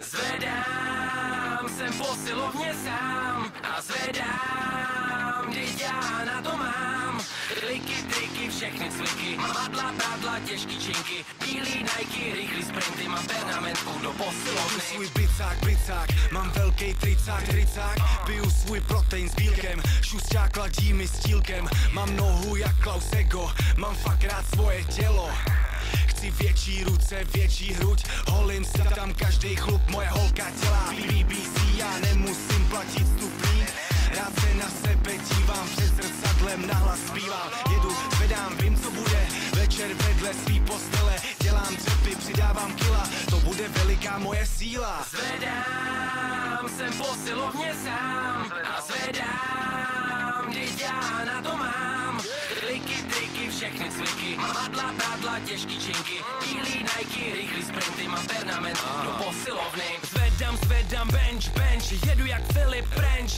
Zvedám, jsem posilovně sám a zvedám, vždyť já na to mám. Kliky, triky, všechny cviky, madla, prádla, těžký činky, bílý Nike, rychlý sprinty, mám pernamentku do posilovny. Svůj bicák, mám velký tricák, piju svůj protein s bílkem, šusťák ladí mi stílkem, mám nohu jak Klaus Ego, mám fakt rád svoje tělo. Chci větší ruce, větší hruď, holím se tam každej chlup, moje holka dělá BBC, já nemusím platit vstupný. Rád se na sebe dívám, před zrcadlem nahlas zpívám. Jedu, zvedám, vím co bude, večer vedle svý postele, dělám dřepy, přidávám kila, to bude veliká moje síla. Zvedám, jsem posilovně sám a zvedám, vždyť já na to mám. Kliky, triky, všechny cviky, madla, prádla, těžký činky, bílý Nike, rychlý sprinty, mám pernamentku do posilovny. Zvedám, bench, jedu jak Filip Ranch,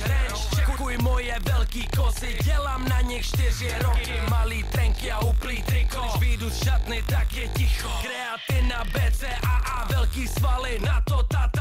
čekuj moje velký kosy, dělám na nich 4 roky, malý trenky a uplý triko, když vyjdu z šatny, tak je ticho, kreatina, BCAA, velký svaly, na to tato